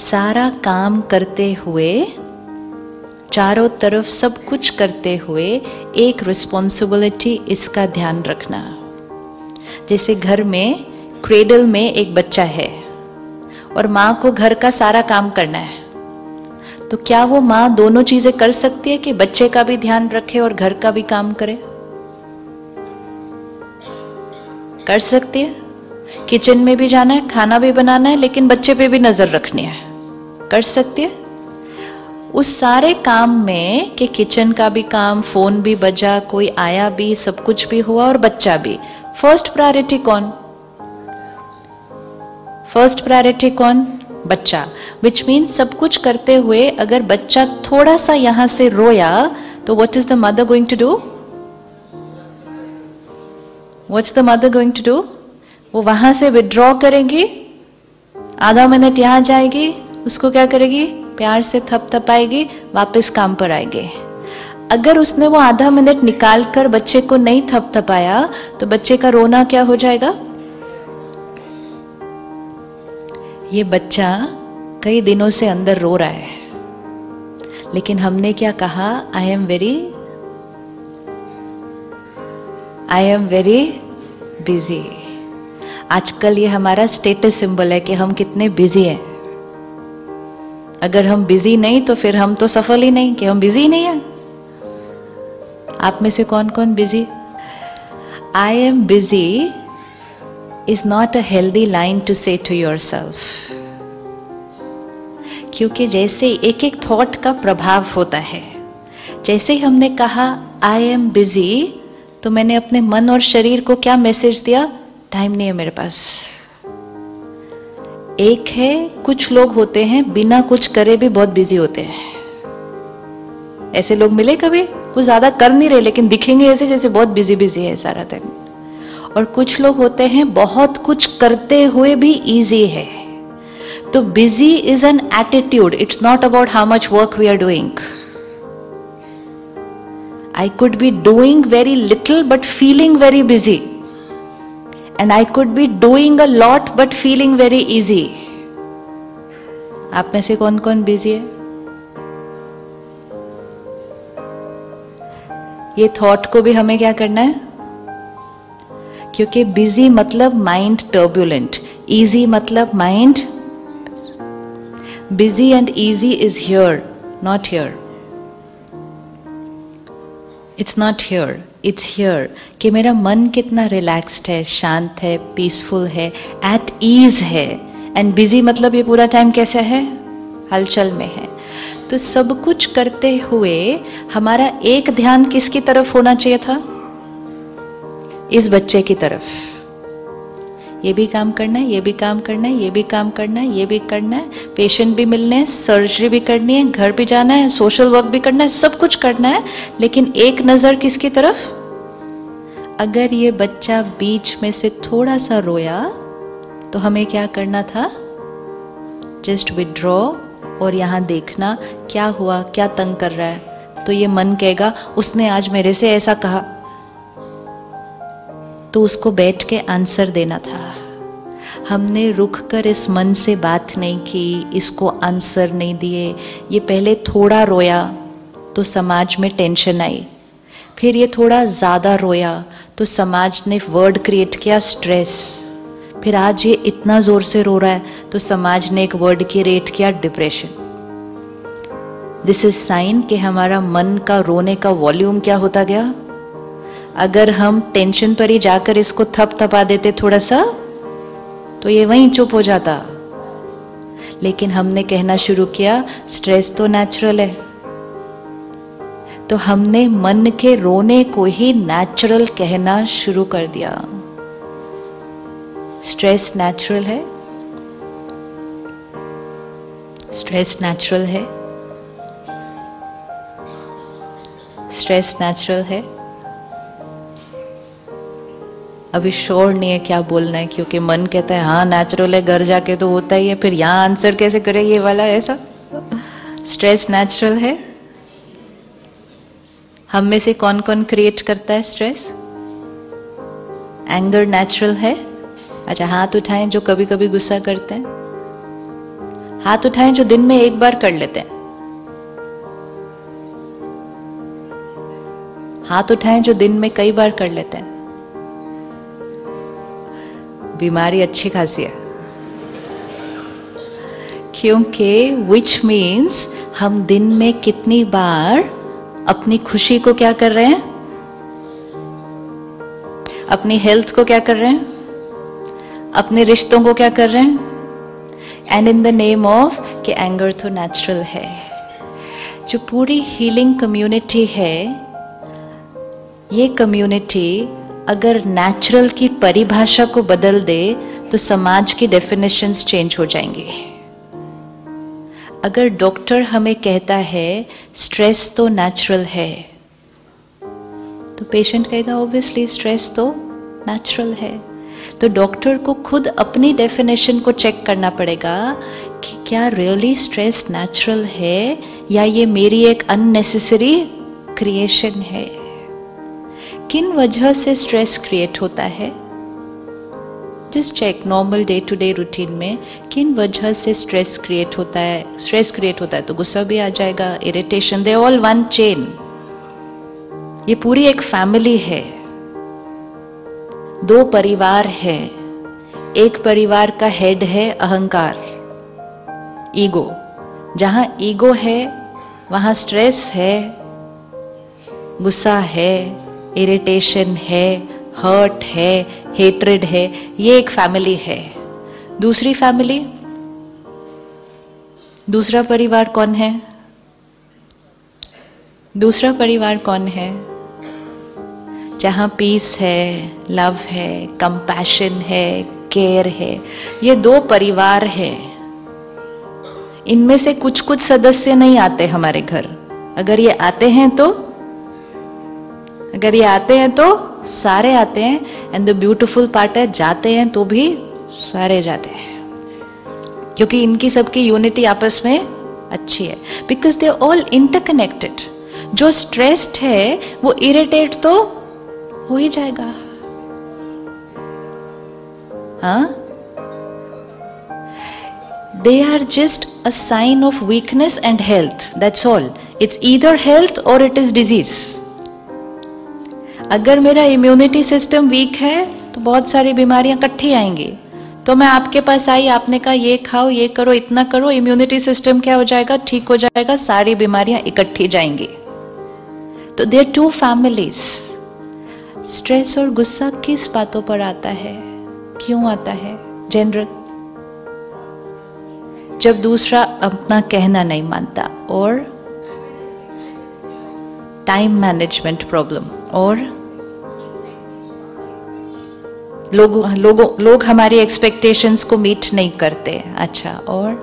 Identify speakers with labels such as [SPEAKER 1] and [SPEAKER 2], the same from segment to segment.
[SPEAKER 1] सारा काम करते हुए, चारों तरफ सब कुछ करते हुए एक रिस्पॉन्सिबिलिटी, इसका ध्यान रखना। जैसे घर में क्रेडल में एक बच्चा है और मां को घर का सारा काम करना है, तो क्या वो मां दोनों चीजें कर सकती है कि बच्चे का भी ध्यान रखे और घर का भी काम करे? कर सकती है। किचन में भी जाना है, खाना भी बनाना है, लेकिन बच्चे पे भी नजर रखनी है। कर सकती है। उस सारे काम में कि किचन का भी काम, फोन भी बजा, कोई आया भी, सब कुछ भी हुआ और बच्चा भी, फर्स्ट प्रायोरिटी कौन? फर्स्ट प्रायोरिटी कौन? बच्चा। विच मीन्स सब कुछ करते हुए अगर बच्चा थोड़ा सा यहां से रोया तो what is the mother going to do? What's the mother going to do? वो वहां से विड्रॉ करेगी, आधा मिनट यहां जाएगी, उसको क्या करेगी? प्यार से थपथपाएगी, वापस काम पर आएगी। अगर उसने वो आधा मिनट निकाल कर बच्चे को नहीं थपथपाया तो बच्चे का रोना क्या हो जाएगा? ये बच्चा कई दिनों से अंदर रो रहा है, लेकिन हमने क्या कहा? I am very busy. आजकल ये हमारा स्टेटस सिंबल है कि हम कितने बिजी हैं। अगर हम बिजी नहीं तो फिर हम तो सफल ही नहीं कि हम बिजी नहीं हैं। आप में से कौन कौन busy? I am busy is not a healthy line to say to yourself, क्योंकि जैसे एक एक थॉट का प्रभाव होता है, जैसे ही हमने कहा आई एम बिजी तो मैंने अपने मन और शरीर को क्या मैसेज दिया? टाइम नहीं है मेरे पास। एक है, कुछ लोग होते हैं बिना कुछ करे भी बहुत बिजी होते हैं। ऐसे लोग मिले कभी? वो ज्यादा कर नहीं रहे लेकिन दिखेंगे ऐसे जैसे बहुत बिजी बिजी है सारा दिन। और कुछ लोग होते हैं बहुत कुछ करते हुए भी इजी है। तो busy is an attitude, it's not about how much work we are doing. I could be doing very little but feeling very busy, and I could be doing a lot but feeling very easy. आप में से कौन कौन busy है? ये thought को भी हमें क्या करना है? क्योंकि बिजी मतलब माइंड टर्बुलेंट, इजी मतलब mind. Busy and easy is here, not here. It's not here, it's here कि मेरा मन कितना रिलैक्स्ड है, शांत है, पीसफुल है, एट ईज है। एंड बिजी मतलब ये पूरा टाइम कैसा है? हलचल में है। तो सब कुछ करते हुए हमारा एक ध्यान किसकी तरफ होना चाहिए था? इस बच्चे की तरफ। ये भी काम करना है, ये भी काम करना है, ये भी काम करना है, ये भी करना है, पेशेंट भी मिलने हैं, सर्जरी भी करनी है, घर भी जाना है, सोशल वर्क भी करना है, सब कुछ करना है, लेकिन एक नजर किसकी तरफ? अगर ये बच्चा बीच में से थोड़ा सा रोया तो हमें क्या करना था? जस्ट विड्रॉ और यहां देखना क्या हुआ, क्या तंग कर रहा है। तो ये मन कहेगा उसने आज मेरे से ऐसा कहा, तो उसको बैठ के आंसर देना था। हमने रुक कर इस मन से बात नहीं की, इसको आंसर नहीं दिए। ये पहले थोड़ा रोया तो समाज में टेंशन आई, फिर ये थोड़ा ज्यादा रोया तो समाज ने वर्ड क्रिएट किया स्ट्रेस, फिर आज ये इतना जोर से रो रहा है तो समाज ने एक वर्ड क्रिएट किया डिप्रेशन। दिस इज साइन कि हमारा मन का रोने का वॉल्यूम क्या होता गया। अगर हम टेंशन पर ही जाकर इसको थपथपा देते थोड़ा सा तो ये वहीं चुप हो जाता, लेकिन हमने कहना शुरू किया स्ट्रेस तो नेचुरल है। तो हमने मन के रोने को ही नेचुरल कहना शुरू कर दिया। स्ट्रेस नेचुरल है, स्ट्रेस नेचुरल है, स्ट्रेस नेचुरल है। अभी श्योर नहीं है क्या बोलना है, क्योंकि मन कहता है हाँ नेचुरल है, घर जाके तो होता ही है, फिर यहां आंसर कैसे करे ये वाला ऐसा। स्ट्रेस नेचुरल है। हम में से कौन कौन क्रिएट करता है स्ट्रेस? एंगर नेचुरल है। अच्छा हाथ उठाएं जो कभी कभी गुस्सा करते हैं, हाथ उठाएं जो दिन में एक बार कर लेते हैं। हाथ उठाएं जो दिन में कई बार कर लेते हैं। बीमारी अच्छी खासी है, क्योंकि which means हम दिन में कितनी बार अपनी खुशी को क्या कर रहे हैं, अपनी हेल्थ को क्या कर रहे हैं, अपने रिश्तों को क्या कर रहे हैं, and in the name of कि एंगर तो नेचुरल है। जो पूरी हीलिंग कम्युनिटी है, ये कम्युनिटी अगर नेचुरल की परिभाषा को बदल दे तो समाज की डेफिनेशंस चेंज हो जाएंगी। अगर डॉक्टर हमें कहता है स्ट्रेस तो नेचुरल है, तो पेशेंट कहेगा ऑब्वियसली स्ट्रेस तो नेचुरल है। तो डॉक्टर को खुद अपनी डेफिनेशन को चेक करना पड़ेगा कि क्या रियली स्ट्रेस नेचुरल है या ये मेरी एक अननेसेसरी क्रिएशन है। किन वजह से स्ट्रेस क्रिएट होता है, just check normal day to day routine में किन वजह से स्ट्रेस क्रिएट होता है। स्ट्रेस क्रिएट होता है तो गुस्सा भी आ जाएगा, irritation, they all one chain. ये पूरी एक फैमिली है, दो परिवार है। एक परिवार का हेड है अहंकार, ईगो। जहां ईगो है वहां स्ट्रेस है, गुस्सा है, इरिटेशन है, हर्ट है, हेट्रेड है। ये एक फैमिली है। दूसरी फैमिली, दूसरा परिवार कौन है? दूसरा परिवार कौन है? जहां पीस है, लव है, कंपैशन है, केयर है। ये दो परिवार है। इनमें से कुछ कुछ सदस्य नहीं आते हमारे घर। अगर ये आते हैं तो सारे आते हैं। एंड द ब्यूटीफुल पार्ट है, जाते हैं तो भी सारे जाते हैं, क्योंकि इनकी सबकी यूनिटी आपस में अच्छी है। Because they all interconnected. जो स्ट्रेस्ड है वो इरिटेट तो हो ही जाएगा। हाँ, they are just a sign of weakness and health, that's all. It's either health or it is disease. अगर मेरा इम्यूनिटी सिस्टम वीक है तो बहुत सारी बीमारियां इकट्ठी आएंगी। तो मैं आपके पास आई, आपने कहा ये खाओ, ये करो, इतना करो, इम्यूनिटी सिस्टम क्या हो जाएगा, ठीक हो जाएगा, सारी बीमारियां इकट्ठी जाएंगी। तो देयर टू फैमिलीज। स्ट्रेस और गुस्सा किस बातों पर आता है, क्यों आता है? जनरल, जब दूसरा अपना कहना नहीं मानता, और टाइम मैनेजमेंट प्रॉब्लम, और लोग हमारी एक्सपेक्टेशंस को मीट नहीं करते। अच्छा, और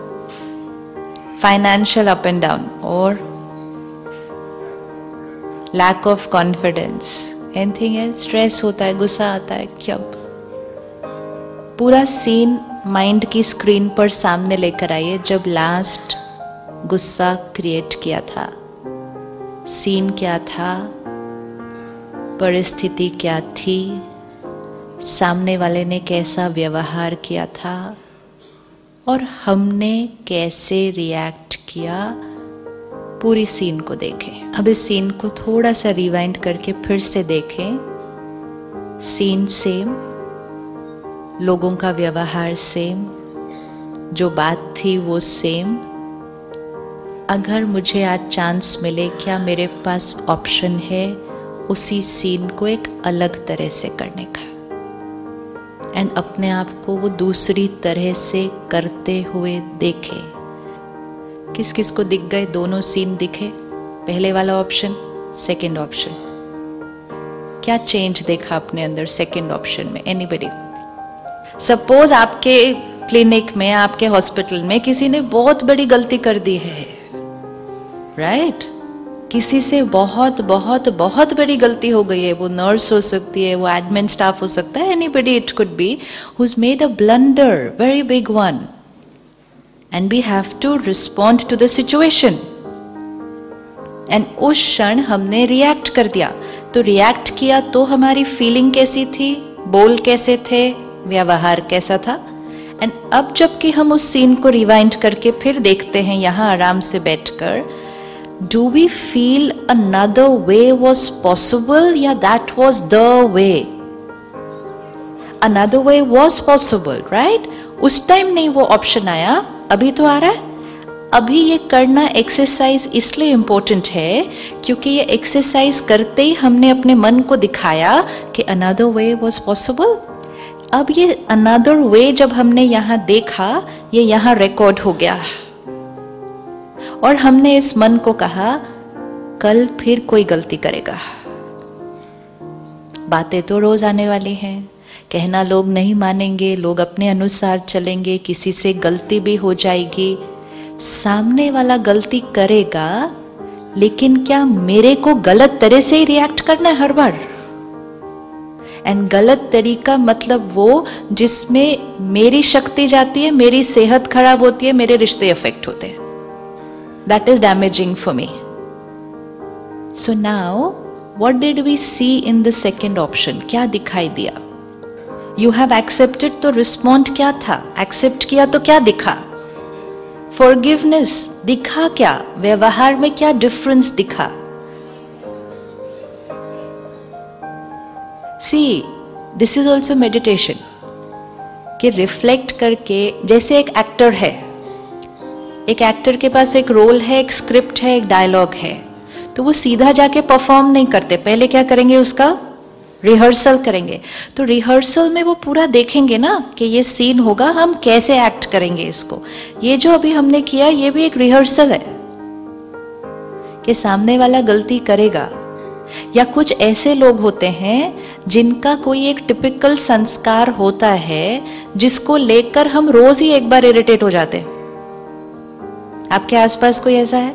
[SPEAKER 1] फाइनेंशियल अप एंड डाउन, और lack of confidence, anything else? Stress होता है, गुस्सा आता है। कब? पूरा सीन माइंड की स्क्रीन पर सामने लेकर आइए। जब लास्ट गुस्सा क्रिएट किया था, सीन क्या था, परिस्थिति क्या थी, सामने वाले ने कैसा व्यवहार किया था, और हमने कैसे रिएक्ट किया। पूरी सीन को देखें। अब इस सीन को थोड़ा सा रिवाइंड करके फिर से देखें। सीन सेम, लोगों का व्यवहार सेम, जो बात थी वो सेम। अगर मुझे आज चांस मिले, क्या मेरे पास ऑप्शन है उसी सीन को एक अलग तरह से करने का, एंड अपने आप को वो दूसरी तरह से करते हुए देखे? किस किस को दिख गए दोनों सीन? दिखे पहले वाला ऑप्शन, सेकंड ऑप्शन? क्या चेंज देखा अपने अंदर सेकंड ऑप्शन में? एनीबडी? सपोज आपके क्लिनिक में, आपके हॉस्पिटल में किसी ने बहुत बड़ी गलती कर दी है, राइट? किसी से बहुत बहुत बहुत बड़ी गलती हो गई है। वो नर्स हो सकती है, वो एडमिन स्टाफ हो सकता है, anybody it could be, who's made a blunder, very big one, and we have to respond to the situation. And उस क्षण हमने रिएक्ट कर दिया। तो रिएक्ट किया तो हमारी फीलिंग कैसी थी, बोल कैसे थे, व्यवहार कैसा था? एंड अब जबकि हम उस सीन को रिवाइंड करके फिर देखते हैं यहां आराम से बैठकर, do we feel another way was possible या that was the way? Another way was possible, right? उस टाइम नहीं वो ऑप्शन आया, अभी तो आ रहा है। अभी ये करना एक्सरसाइज इसलिए इंपॉर्टेंट है क्योंकि ये एक्सरसाइज करते ही हमने अपने मन को दिखाया कि अनदर वे वॉज पॉसिबल। अब ये अनदर वे जब हमने यहां देखा, ये यहां रिकॉर्ड हो गया और हमने इस मन को कहा कल फिर कोई गलती करेगा। बातें तो रोज आने वाली हैं, कहना लोग नहीं मानेंगे, लोग अपने अनुसार चलेंगे, किसी से गलती भी हो जाएगी। सामने वाला गलती करेगा, लेकिन क्या मेरे को गलत तरह से ही रिएक्ट करना है हर बार? एंड गलत तरीका मतलब वो जिसमें मेरी शक्ति जाती है, मेरी सेहत खराब होती है, मेरे रिश्ते अफेक्ट होते हैं। That is damaging for me. So now what did we see in the second option? क्या दिखाई दिया? यू हैव एक्सेप्टेड, तो रिस्पॉन्ड क्या था? एक्सेप्ट किया तो क्या दिखा? फॉरगिवनेस। दिखा क्या? व्यवहार में क्या डिफरेंस दिखा? सी, दिस इज ऑल्सो मेडिटेशन कि रिफ्लेक्ट करके, जैसे एक एक्टर है, एक एक्टर के पास एक रोल है, एक स्क्रिप्ट है, एक डायलॉग है, तो वो सीधा जाके परफॉर्म नहीं करते, पहले क्या करेंगे? उसका रिहर्सल करेंगे। तो रिहर्सल में वो पूरा देखेंगे ना कि ये सीन होगा, हम कैसे एक्ट करेंगे इसको। ये जो अभी हमने किया, ये भी एक रिहर्सल है कि सामने वाला गलती करेगा। या कुछ ऐसे लोग होते हैं जिनका कोई एक टिपिकल संस्कार होता है जिसको लेकर हम रोज ही एक बार इरिटेट हो जाते हैं। आपके आसपास कोई ऐसा है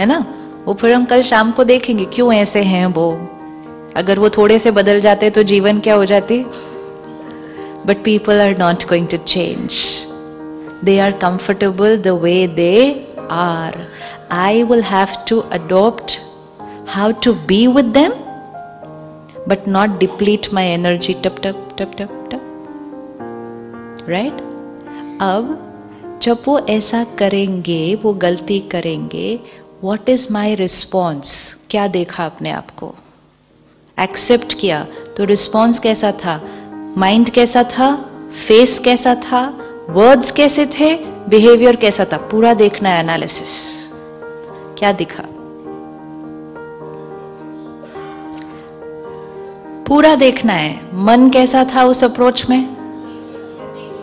[SPEAKER 1] ना? वो फिर हम कल शाम को देखेंगे क्यों ऐसे हैं वो। अगर वो थोड़े से बदल जाते तो जीवन क्या हो जाती? But people are not going to change, they are comfortable the way they are. I will have to adopt how to be with them but not deplete my energy टप टप टप टप टप, राइट? अब जब वो ऐसा करेंगे, वो गलती करेंगे, What is my response? क्या देखा अपने आप को? एक्सेप्ट किया तो रिस्पॉन्स कैसा था? माइंड कैसा था? फेस कैसा था? वर्ड्स कैसे थे? बिहेवियर कैसा था? पूरा देखना है, एनालिसिस। क्या दिखा? पूरा देखना है। मन कैसा था उस अप्रोच में?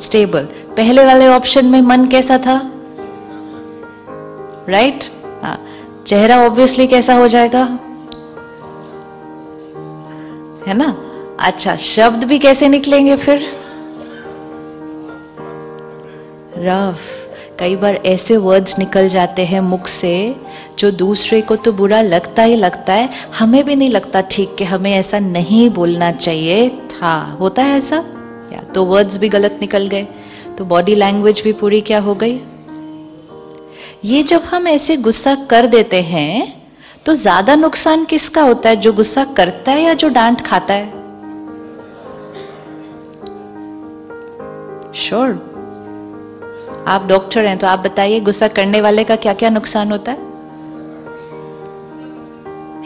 [SPEAKER 1] स्टेबल। पहले वाले ऑप्शन में मन कैसा था? राइट? चेहरा ऑब्वियसली कैसा हो जाएगा, है ना? अच्छा, शब्द भी कैसे निकलेंगे फिर? रफ। कई बार ऐसे वर्ड्स निकल जाते हैं मुख से जो दूसरे को तो बुरा लगता ही लगता है, हमें भी नहीं लगता ठीक कि हमें ऐसा नहीं बोलना चाहिए था। होता है ऐसा? या तो वर्ड्स भी गलत निकल गए, तो बॉडी लैंग्वेज भी पूरी क्या हो गई? ये जब हम ऐसे गुस्सा कर देते हैं तो ज्यादा नुकसान किसका होता है? जो गुस्सा करता है या जो डांट खाता है? श्योर, आप डॉक्टर हैं तो आप बताइए गुस्सा करने वाले का क्या क्या नुकसान होता है?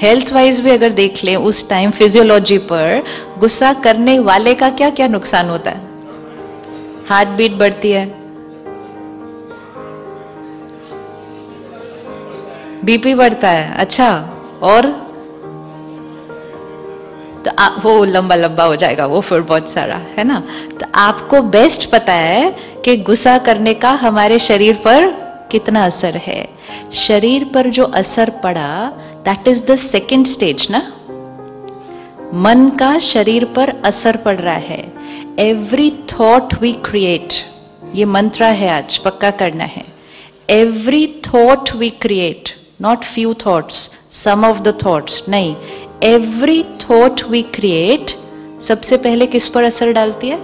[SPEAKER 1] हेल्थ वाइज भी अगर देख लें उस टाइम फिजियोलॉजी पर, गुस्सा करने वाले का क्या क्या नुकसान होता है? हार्ट बीट बढ़ती है, बीपी बढ़ता है। अच्छा, और तो वो लंबा लंबा हो जाएगा, वो फिर बहुत सारा है ना। तो आपको बेस्ट पता है कि गुस्सा करने का हमारे शरीर पर कितना असर है। शरीर पर जो असर पड़ा, that is the second stage ना। मन का शरीर पर असर पड़ रहा है। एवरी थॉट वी क्रिएट, ये मंत्र है आज, पक्का करना है। Every thought we create, not few thoughts, some of the thoughts, नहीं, एवरी थॉट वी क्रिएट सबसे पहले किस पर असर डालती है?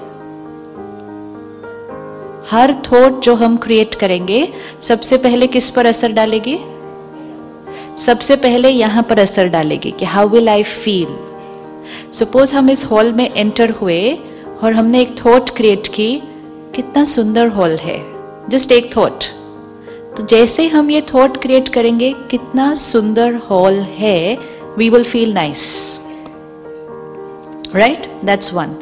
[SPEAKER 1] हर थॉट जो हम क्रिएट करेंगे सबसे पहले किस पर असर डालेगी? सबसे पहले यहां पर असर डालेगी कि how will I feel, suppose हम इस हॉल में एंटर हुए और हमने एक थॉट क्रिएट की, कितना सुंदर हॉल है, जस्ट एक थॉट। तो जैसे हम ये थॉट क्रिएट करेंगे, कितना सुंदर हॉल है, we will feel nice, right? That's one.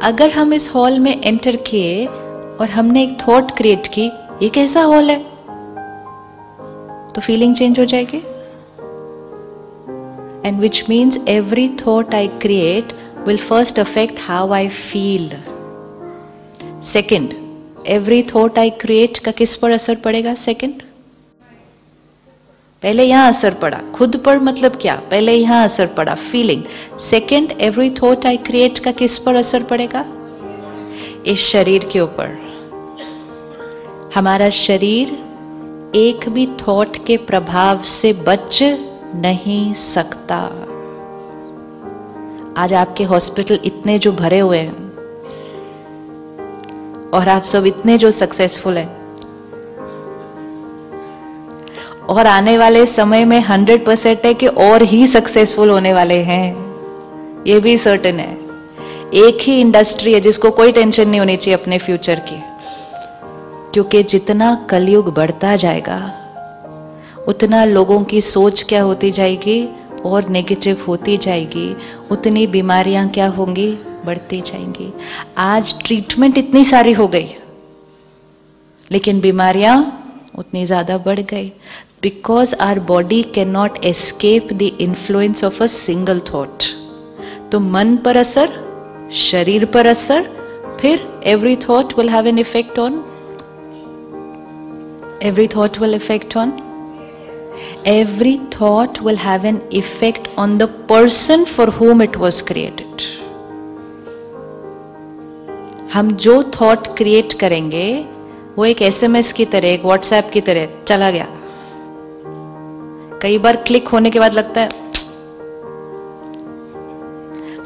[SPEAKER 1] अगर हम इस हॉल में एंटर किए और हमने एक थॉट क्रिएट की, ये कैसा हॉल है, तो फीलिंग चेंज हो जाएगी। And which means every thought I create will first affect how I feel. Second, every thought I create का किस पर असर पड़ेगा? सेकेंड, पहले यहां असर पड़ा, खुद पर मतलब क्या, पहले यहां असर पड़ा, feeling. Second, every thought I create का किस पर असर पड़ेगा? इस शरीर के ऊपर। हमारा शरीर एक भी थॉट के प्रभाव से बच नहीं सकता। आज आपके हॉस्पिटल इतने जो भरे हुए हैं और आप सब इतने जो सक्सेसफुल हैं, और आने वाले समय में 100% है कि और ही सक्सेसफुल होने वाले हैं, ये भी सर्टेन है। एक ही इंडस्ट्री है जिसको कोई टेंशन नहीं होनी चाहिए अपने फ्यूचर की, क्योंकि जितना कलयुग बढ़ता जाएगा उतना लोगों की सोच क्या होती जाएगी, और नेगेटिव होती जाएगी, उतनी बीमारियां क्या होंगी, बढ़ती जाएंगी। आज ट्रीटमेंट इतनी सारी हो गई, लेकिन बीमारियां उतनी ज्यादा बढ़ गई, because our body can not escape the influence of a single thought. तो मन पर असर, शरीर पर असर, फिर every thought will have an effect on, every thought will affect on, every thought will have an effect on the person for whom it was created. हम जो थॉट क्रिएट करेंगे वो एक एसएमएस की तरह, एक व्हाट्सएप की तरह चला गया। कई बार क्लिक होने के बाद लगता है,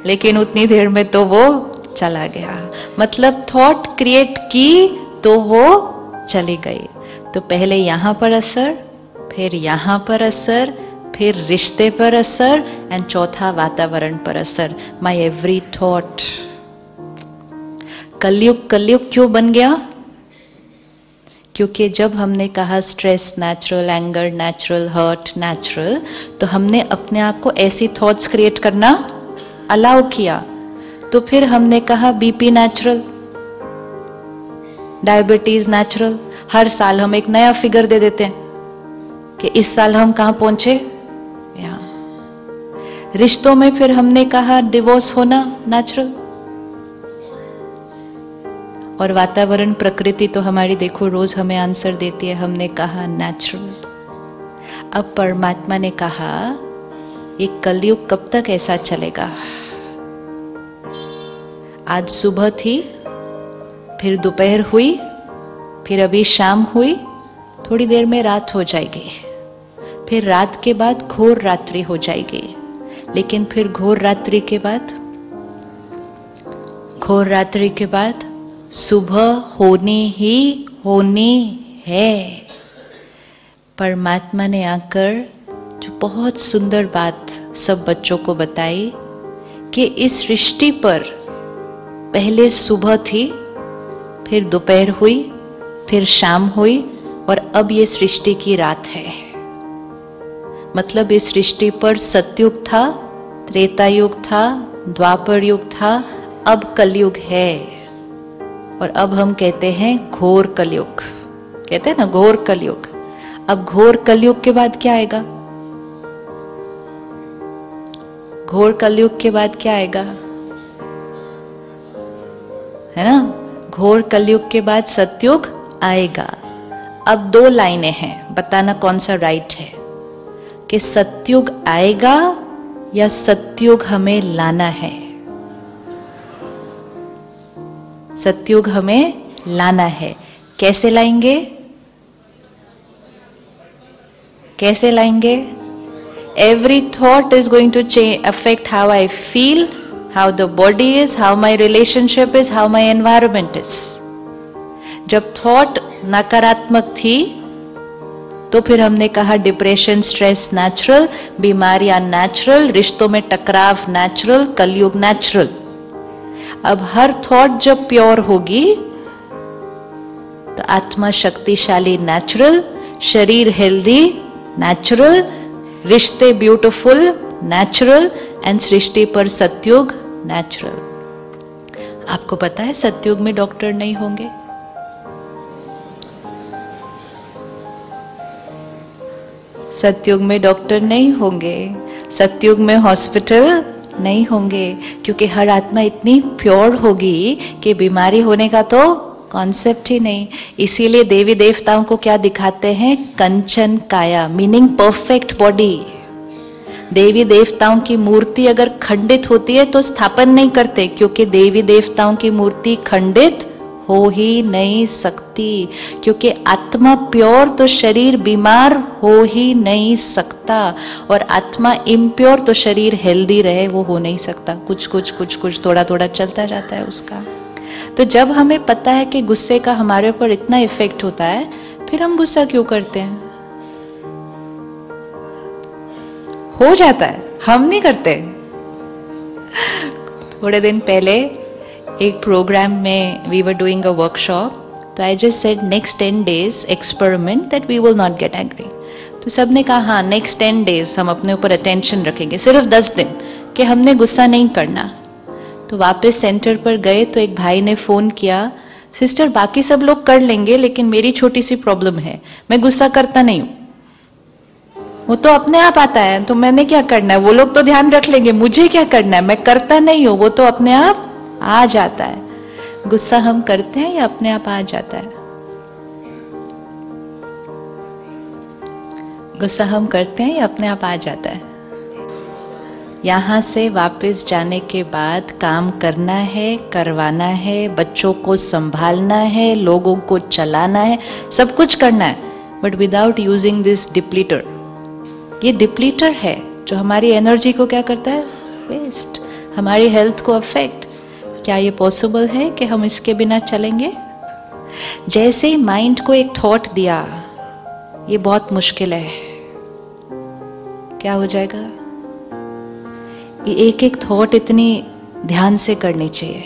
[SPEAKER 1] लेकिन उतनी देर में तो वो चला गया। मतलब थॉट क्रिएट की तो वो चली गई। तो पहले यहां पर असर, फिर यहां पर असर, फिर रिश्ते पर असर, एंड चौथा वातावरण पर असर। My every thought. कलयुग कलयुग क्यों बन गया? क्योंकि जब हमने कहा stress natural, anger natural, hurt natural, तो हमने अपने आप को ऐसी थॉट्स क्रिएट करना अलाउ किया। तो फिर हमने कहा बीपी नेचुरल, डायबिटीज नेचुरल। हर साल हम एक नया फिगर दे देते हैं कि इस साल हम कहां पहुंचे, यहां। रिश्तों में फिर हमने कहा डिवोर्स होना नेचुरल। और वातावरण, प्रकृति तो हमारी देखो रोज हमें आंसर देती है, हमने कहा नेचुरल। अब परमात्मा ने कहा ये कलयुग कब तक ऐसा चलेगा? आज सुबह थी, फिर दोपहर हुई, फिर अभी शाम हुई, थोड़ी देर में रात हो जाएगी, फिर रात के बाद घोर रात्रि हो जाएगी, लेकिन फिर घोर रात्रि के बाद, घोर रात्रि के बाद सुबह होनी ही होनी है। परमात्मा ने आकर जो बहुत सुंदर बात सब बच्चों को बताई कि इस सृष्टि पर पहले सुबह थी, फिर दोपहर हुई, फिर शाम हुई, और अब ये सृष्टि की रात है। मतलब इस सृष्टि पर सतयुग था, त्रेता युग था, द्वापर युग था, अब कलयुग है। और अब हम कहते हैं घोर कलयुग, कहते हैं ना घोर कलयुग। अब घोर कलयुग के बाद क्या आएगा? घोर कलयुग के बाद क्या आएगा, है ना? घोर कलयुग के बाद सतयुग आएगा। अब दो लाइनें हैं, बताना कौन सा राइट है, कि सतयुग आएगा या सतयुग हमें लाना है। सतयुग हमें लाना है। कैसे लाएंगे? कैसे लाएंगे? Every thought is going to affect how I feel, how the body is, how my relationship is, how my environment is. जब थॉट नकारात्मक थी तो फिर हमने कहा डिप्रेशन स्ट्रेस नेचुरल, बीमारियां नेचुरल, रिश्तों में टकराव नेचुरल, कलयुग नेचुरल। अब हर थॉट जब प्योर होगी तो आत्मा शक्तिशाली नेचुरल, शरीर हेल्दी नेचुरल, रिश्ते ब्यूटीफुल नेचुरल एंड सृष्टि पर सतयुग नेचुरल। आपको पता है सतयुग में डॉक्टर नहीं होंगे, सतयुग में डॉक्टर नहीं होंगे, सतयुग में हॉस्पिटल नहीं होंगे, क्योंकि हर आत्मा इतनी प्योर होगी कि बीमारी होने का तो कॉन्सेप्ट ही नहीं। इसीलिए देवी देवताओं को क्या दिखाते हैं? कंचन काया, मीनिंग परफेक्ट बॉडी। देवी देवताओं की मूर्ति अगर खंडित होती है तो स्थापन नहीं करते, क्योंकि देवी देवताओं की मूर्ति खंडित हो ही नहीं सकती, क्योंकि आत्मा प्योर तो शरीर बीमार हो ही नहीं सकता, और आत्मा इम्प्योर तो शरीर हेल्दी रहे वो हो नहीं सकता। कुछ कुछ थोड़ा थोड़ा चलता जाता है उसका। तो जब हमें पता है कि गुस्से का हमारे ऊपर इतना इफेक्ट होता है, फिर हम गुस्सा क्यों करते हैं? हो जाता है, हम नहीं करते। थोड़े दिन पहले एक प्रोग्राम में we were doing a workshop, तो I just said next 10 days experiment that we will not get angry. तो सबने कहा हाँ नेक्स्ट 10 days हम अपने ऊपर अटेंशन रखेंगे, सिर्फ 10 दिन कि हमने गुस्सा नहीं करना। तो वापस सेंटर पर गए तो एक भाई ने फोन किया, सिस्टर बाकी सब लोग कर लेंगे लेकिन मेरी छोटी सी प्रॉब्लम है, मैं गुस्सा करता नहीं हूं, वो तो अपने आप आता है, तो मैंने क्या करना है? वो लोग तो ध्यान रख लेंगे, मुझे क्या करना है? मैं करता नहीं हूं, वो तो अपने आप आ जाता है। गुस्सा हम करते हैं या अपने आप आ जाता है? गुस्सा हम करते हैं या अपने आप आ जाता है? यहां से वापस जाने के बाद काम करना है, करवाना है, बच्चों को संभालना है, लोगों को चलाना है, सब कुछ करना है, बट विदाउट यूजिंग दिस डिप्लीटर। ये डिप्लीटर है जो हमारी एनर्जी को क्या करता है? वेस्ट, हमारी हेल्थ को अफेक्ट। क्या ये पॉसिबल है कि हम इसके बिना चलेंगे? जैसे ही माइंड को एक थॉट दिया, ये बहुत मुश्किल है, क्या हो जाएगा? ये एक एक थॉट इतनी ध्यान से करनी चाहिए।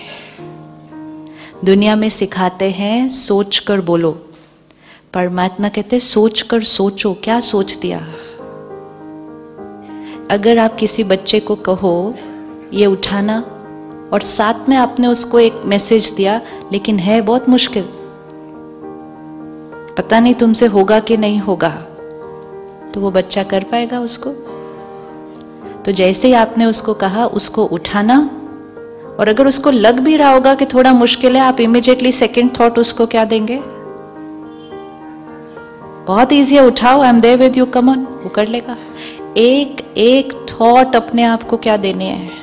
[SPEAKER 1] दुनिया में सिखाते हैं सोच कर बोलो, परमात्मा कहते हैं सोच कर सोचो। क्या सोच दिया? अगर आप किसी बच्चे को कहो ये उठाना, और साथ में आपने उसको एक मैसेज दिया, लेकिन है बहुत मुश्किल, पता नहीं तुमसे होगा कि नहीं होगा, तो वो बच्चा कर पाएगा उसको? तो जैसे ही आपने उसको कहा उसको उठाना, और अगर उसको लग भी रहा होगा कि थोड़ा मुश्किल है, आप इमीडिएटली सेकंड थॉट उसको क्या देंगे? बहुत इजी है, उठाओ, I am there with you, come on, वो कर लेगा। एक एक थॉट अपने आप को क्या देने हैं?